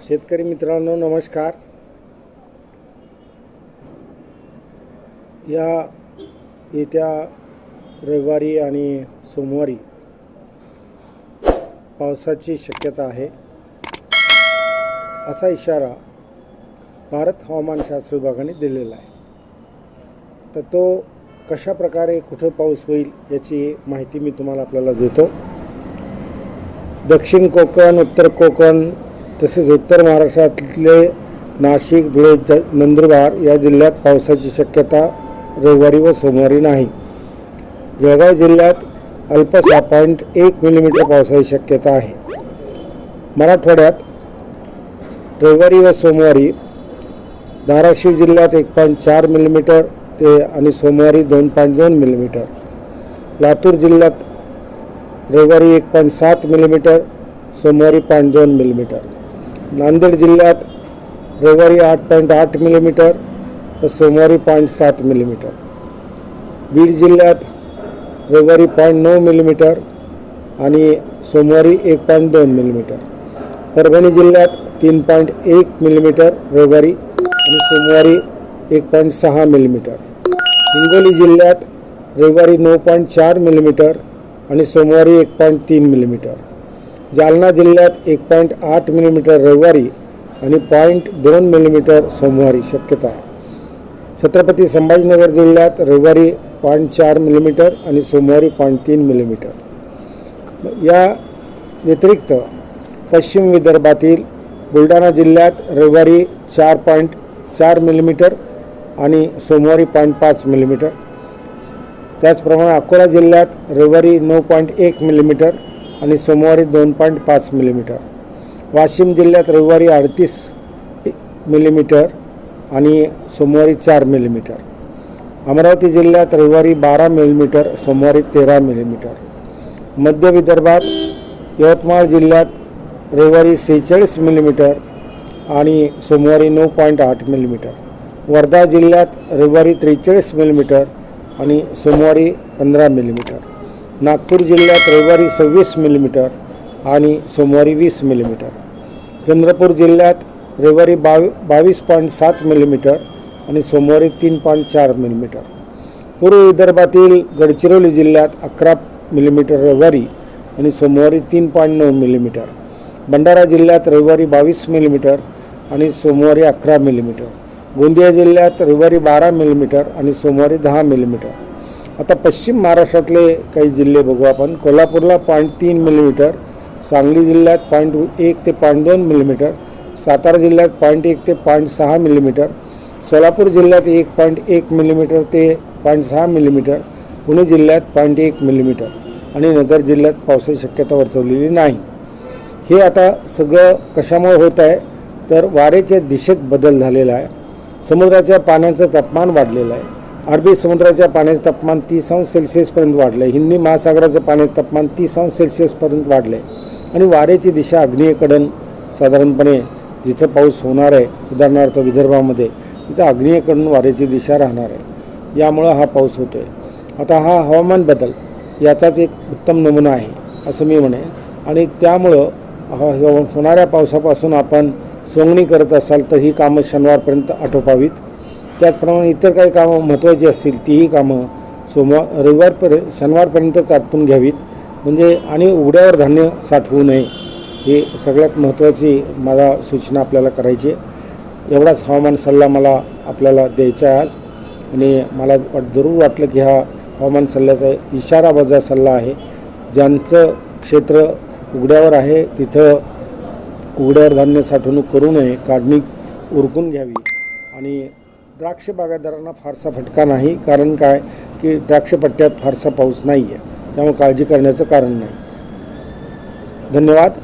शेतकरी मित्रांनो नमस्कार। या येत्या रविवारी आणि सोमवारी पावसाची शक्यता आहे असा इशारा भारत हवामानशास्त्र विभागाने दिलेला आहे। तर तो कशा प्रकारे कुठे पाऊस होईल याची माहिती मी तुम्हाला आपल्याला देतो। दक्षिण कोकण, उत्तर कोकण तसेच उत्तर महाराष्ट्रातले नाशिक, धुळे, नंदुरबार या जिल्ह्यात पावसाची शक्यता रविवारी व सोमवारी नाही। जळगाव जिल्ह्यात अल्प 6.1 मिलीमीटर पावसाची शक्यता आहे। मराठवाड्यात रविवारी व सोमवारी धाराशिव जिल्ह्यात 1.4 मिलीमीटर ते आणि सोमवारी 2.2 मिलीमीटर, लातूर जिल्ह्यात रविवारी 1.7 मिलीमीटर, सोमवारी 0.2 मिलीमीटर, नांदेड जिल्ह्यात रविवारी 8.8 मिलीमीटर व सोमवारी 0.7 मिलीमीटर, बीड जिल्ह्यात रविवारी 0.9 मिलीमीटर आणि सोमवारी 1.2 मिलीमीटर, परभणी जिल्ह्यात 3.1 मिलीमीटर रविवारी आणि सोमवारी 1.6 मिलीमीटर, हिंगोली जिल्ह्यात रविवारी 9.4 मिलीमीटर आणि सोमवारी 1.3 मिलीमीटर, जालना जिल्ह्यात 1.8 मिलीमीटर रविवारी आणि 0.2 मिलीमीटर सोमवारी शक्यता आहे। छत्रपती संभाजीनगर जिल्ह्यात रविवारी 0.4 मिलीमीटर आणि सोमवारी 0.3 मिलीमीटर। या व्यतिरिक्त पश्चिम विदर्भातील बुलढाणा जिल्ह्यात रविवारी 4.4 मिलीमीटर आणि सोमवारी 0.5 मिलीमीटर, त्याचप्रमाणे अकोला जिल्ह्यात रविवारी 9.1 मिलीमीटर आणि सोमवारी 2.5 मिलीमीटर, वाशिम जिल्ह्यात रविवारी 38 मिलीमीटर आणि सोमवारी 4 मिलीमीटर, अमरावती जिल्ह्यात रविवारी 12 मिलीमीटर, सोमवारी 13 मिलीमीटर, मध्य विदर्भात यवतमाळ जिल्ह्यात रविवारी 46 मिलीमीटर आणि सोमवारी 9.8 मिलीमीटर, वर्धा जिल्ह्यात रविवारी 43 मिलीमीटर आणि सोमवारी 15 मिलीमीटर, नागपूर जिल्ह्यात रविवारी 26 मिलीमीटर आणि सोमवारी 20 मिलीमीटर, चंद्रपूर जिल्ह्यात रविवारी 22.7 मिलीमीटर आणि सोमवारी 3.4 मिलीमीटर, पूर्व विदर्भातील गडचिरोली जिल्ह्यात 11 मिलीमीटर रविवारी आणि सोमवारी 3.9 मिलीमीटर, भंडारा जिल्ह्यात रविवारी 22 मिलीमीटर आणि सोमवारी 11 मिलीमीटर, गोंदिया जिल्ह्यात रविवारी 12 मिलीमीटर आणि सोमवारी 10 मिलीमीटर। आता पश्चिम महाराष्ट्रातले काही जिल्हे बघू आपण। कोल्हापूरला 0.3 मिलीमीटर, सांगली जिल्ह्यात 0.1 ते 0.2 मिलीमीटर, सातारा जिल्ह्यात 0.1 ते 0.6 मिलीमीटर, सोलापूर जिल्ह्यात 1.1 मिलीमीटर ते 0.6 मिलीमीटर, पुणे जिल्ह्यात 0.1 मिलीमीटर आणि नगर जिल्ह्यात पावसाची शक्यता वर्तवलेली नाही। हे आता सगळं कशामुळे होत आहे तर वाऱ्याच्या दिशेत बदल झालेला आहे। समुद्राच्या पाण्याचं तापमान वाढलेलं आहे। अरबी समुद्राच्या पाण्याचं तापमान 30 अंश सेल्सिअसपर्यंत वाढलं आहे। हिंदी महासागराचं पाण्याचं तापमान 30 अंश सेल्सिअसपर्यंत वाढलं आहे आणि वाऱ्याची दिशा आग्नेयेकडून साधारणपणे जिथं पाऊस होणार आहे, उदाहरणार्थ विदर्भामध्ये, तिथं आग्नेयेकडून वाऱ्याची दिशा राहणार आहे। यामुळं हा पाऊस होतो आहे। आता हा हवामान बदल याचाच एक उत्तम नमुना आहे असं मी म्हणेन आणि त्यामुळं होणाऱ्या पावसापासून आपण सोंगणी करत असाल तर ही कामं शनिवारपर्यंत आटोपावीत। त्याचप्रमाणे इतर काही कामं महत्त्वाची असतील तीही कामं शनिवारपर्यंतच आटपून घ्यावीत, म्हणजे आणि उघड्यावर धान्य साठवू नये, हे सगळ्यात महत्त्वाची मला सूचना आपल्याला करायची आहे। एवढाच हवामान सल्ला मला आपल्याला द्यायचा आहे आज आणि मला जरूर वाटलं की हा हवामान सल्ल्याचा इशारावजा सल्ला आहे। ज्यांचं क्षेत्र उघड्यावर आहे तिथं उघड्यावर धान्य साठवणूक करू नये, काढणी उरकून घ्यावी आणि द्राक्ष बागायतदारांना फारसा फटका नाही, कारण काय की द्राक्षपट्ट्यात फारसा पाऊस नाही आहे, त्यामुळे काळजी करण्याचं कारण नाही। धन्यवाद।